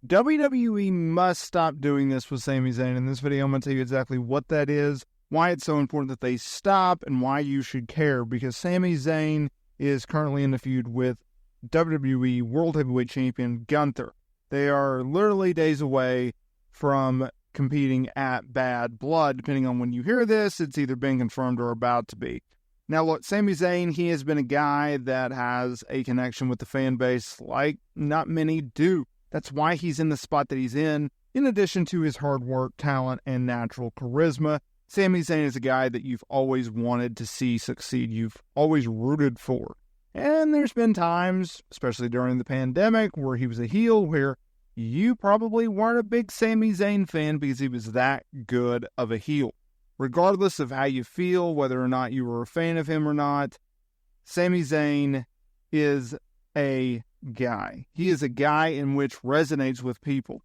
WWE must stop doing this with Sami Zayn. In this video, I'm going to tell you exactly what that is, why it's so important that they stop, and why you should care. Because Sami Zayn is currently in the feud with WWE World Heavyweight Champion Gunther. They are literally days away from competing at Bad Blood. Depending on when you hear this, it's either been confirmed or about to be. Now, look, Sami Zayn, he has been a guy that has a connection with the fan base like not many do. That's why he's in the spot that he's in addition to his hard work, talent, and natural charisma. Sami Zayn is a guy that you've always wanted to see succeed. You've always rooted for. And there's been times, especially during the pandemic, where he was a heel, where you probably weren't a big Sami Zayn fan because he was that good of a heel. Regardless of how you feel, whether or not you were a fan of him or not, Sami Zayn is a guy. He is a guy in which resonates with people.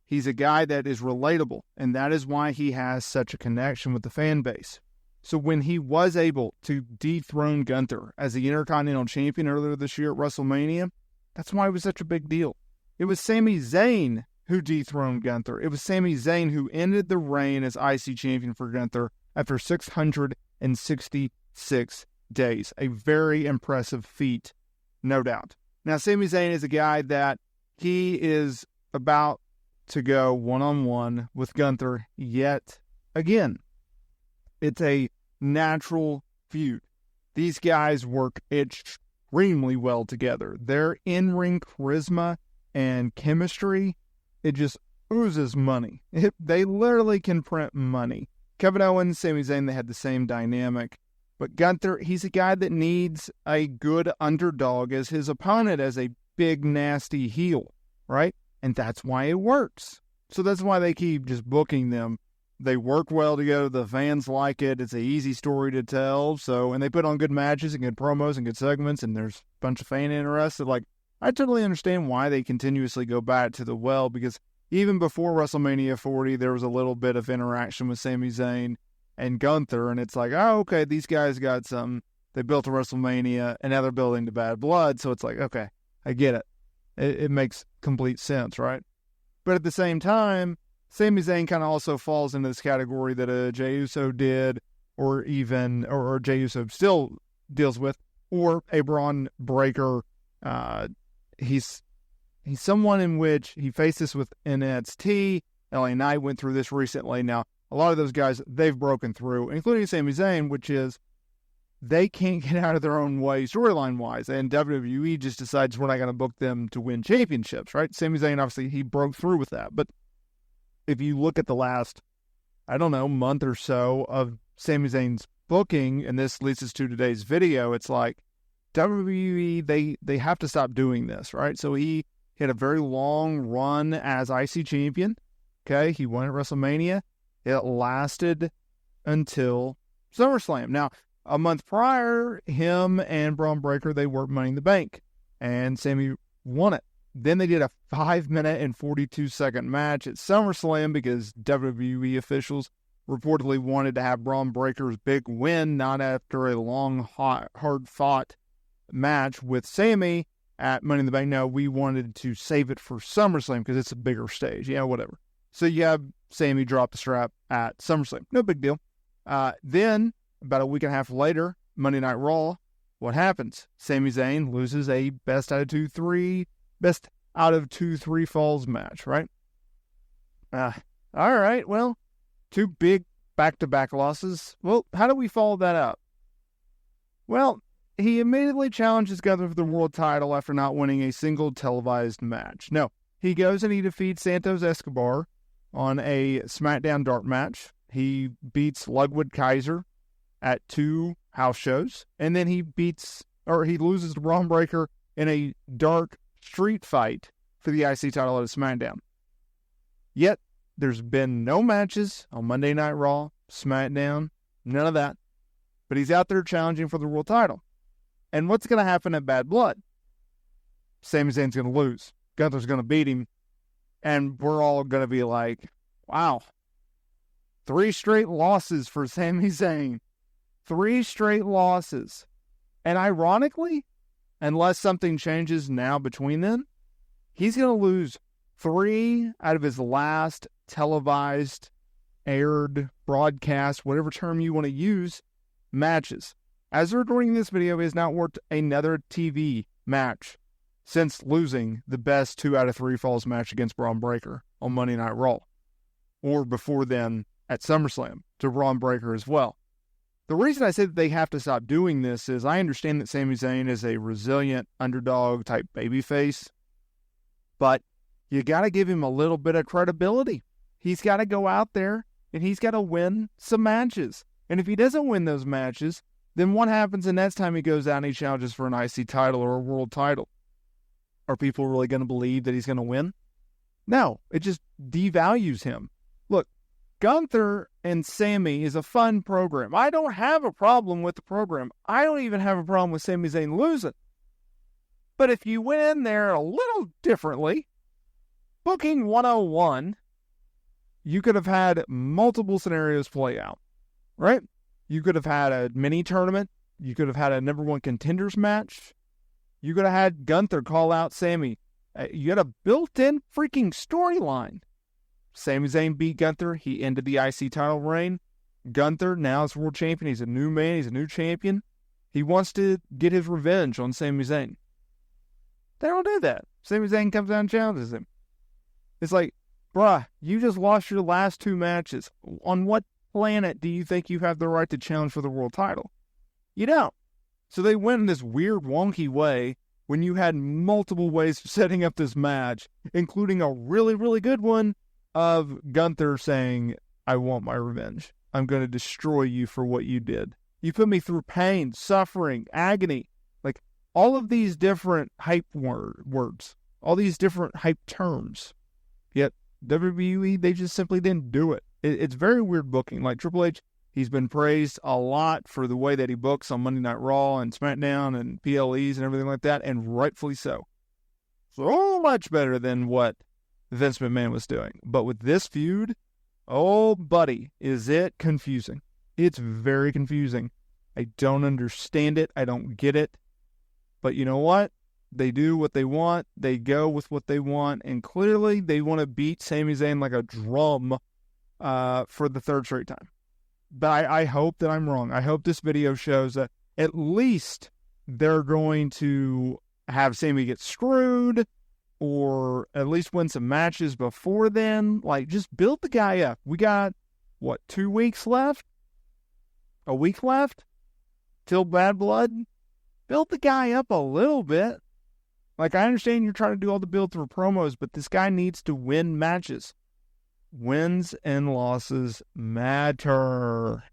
He's a guy that is relatable, and that is why he has such a connection with the fan base. So when he was able to dethrone Gunther as the Intercontinental Champion earlier this year at WrestleMania, that's why it was such a big deal. It was Sami Zayn who dethroned Gunther. It was Sami Zayn who ended the reign as IC champion for Gunther after 666 days. A very impressive feat, no doubt. Now, Sami Zayn is a guy that he is about to go one-on-one with Gunther yet again. It's a natural feud. These guys work extremely well together. Their in-ring charisma and chemistry, it just oozes money. They literally can print money. Kevin Owens, Sami Zayn, they had the same dynamic. But Gunther, he's a guy that needs a good underdog as his opponent, as a big, nasty heel, right? And that's why it works. So that's why they keep just booking them. They work well together. The fans like it. It's an easy story to tell. And they put on good matches and good promos and good segments, and there's a bunch of fan interest. Like, I totally understand why they continuously go back to the well, because even before WrestleMania 40, there was a little bit of interaction with Sami Zayn and Gunther, and it's like, oh, okay, these guys got something. They built a WrestleMania, and now they're building to Bad Blood, so it's like, okay, I get it. It makes complete sense, right? But at the same time, Sami Zayn kind of also falls into this category that Jey Uso did, or Jey Uso still deals with, or a Braun Breaker. He's someone in which he faced this with NXT. LA Knight went through this recently. Now, a lot of those guys, they've broken through, including Sami Zayn, which is they can't get out of their own way storyline-wise, and WWE just decides we're not going to book them to win championships, right? Sami Zayn, obviously, he broke through with that. But if you look at the last, month or so of Sami Zayn's booking, and this leads us to today's video, it's like WWE, they have to stop doing this, right? So he had a very long run as IC champion. Okay, he won at WrestleMania. It lasted until SummerSlam. Now, a month prior, him and Braun Breaker, they worked Money in the Bank, and Sami won it. Then they did a 5-minute and 42-second match at SummerSlam because WWE officials reportedly wanted to have Braun Breaker's big win, not after a long, hard-fought match with Sami at Money in the Bank. No, we wanted to save it for SummerSlam because it's a bigger stage. Yeah, whatever. So you have Sami drop the strap at SummerSlam. No big deal. Then, about a week and a half later, Monday Night Raw, what happens? Sami Zayn loses a best out of 2-3 falls match, right? All right, well, 2 big back-to-back losses. Well, how do we follow that up? Well, he immediately challenges Gunther for the world title after not winning a single televised match. No, he goes and he defeats Santos Escobar on a SmackDown dark match. He beats Ludwig Kaiser at 2 house shows, and then he loses to Braun Breaker in a dark street fight for the IC title at SmackDown. Yet, there's been no matches on Monday Night Raw, SmackDown, none of that. But he's out there challenging for the world title. And what's going to happen at Bad Blood? Sami Zayn's going to lose. Gunther's going to beat him. And we're all going to be like, wow. 3 straight losses for Sami Zayn. 3 straight losses. And ironically, unless something changes now between them, he's going to lose 3 out of his last televised, aired, broadcast, whatever term you want to use, matches. As we're recording this video, he has not worked another TV match since losing the best 2 out of 3 falls match against Braun Breaker on Monday Night Raw, or before then at SummerSlam to Braun Breaker as well. The reason I say that they have to stop doing this is I understand that Sami Zayn is a resilient underdog type babyface, but you got to give him a little bit of credibility. He's got to go out there and he's got to win some matches. And if he doesn't win those matches, then what happens the next time he goes out and he challenges for an IC title or a world title? Are people really going to believe that he's going to win? No, it just devalues him. Look, Gunther and Sami is a fun program. I don't have a problem with the program. I don't even have a problem with Sami Zayn losing. But if you went in there a little differently, booking 101, you could have had multiple scenarios play out, right? You could have had a mini tournament. You could have had a number 1 contenders match. You could have had Gunther call out Sami. You had a built-in freaking storyline. Sami Zayn beat Gunther. He ended the IC title reign. Gunther now is world champion. He's a new man. He's a new champion. He wants to get his revenge on Sami Zayn. They don't do that. Sami Zayn comes down and challenges him. It's like, bruh, you just lost your last 2 matches. On what planet do you think you have the right to challenge for the world title? You don't. So they went in this weird, wonky way when you had multiple ways of setting up this match, including a really, really good one of Gunther saying, I want my revenge. I'm going to destroy you for what you did. You put me through pain, suffering, agony. Like, all of these different hype words, all these different hype terms. Yet, WWE, they just simply didn't do it. It's very weird booking. Like, Triple H, he's been praised a lot for the way that he books on Monday Night Raw and SmackDown and PLEs and everything like that, and rightfully so. So much better than what Vince McMahon was doing. But with this feud, oh, buddy, is it confusing. It's very confusing. I don't understand it. I don't get it. But you know what? They do what they want. They go with what they want. And clearly, they want to beat Sami Zayn like a drum for the 3rd straight time. But I hope that I'm wrong. I hope this video shows that at least they're going to have Sami get screwed, or at least win some matches before then. Like, just build the guy up. We got, 2 weeks left? A week left? Till Bad Blood? Build the guy up a little bit. Like, I understand you're trying to do all the build through promos, but this guy needs to win matches. Wins and losses matter.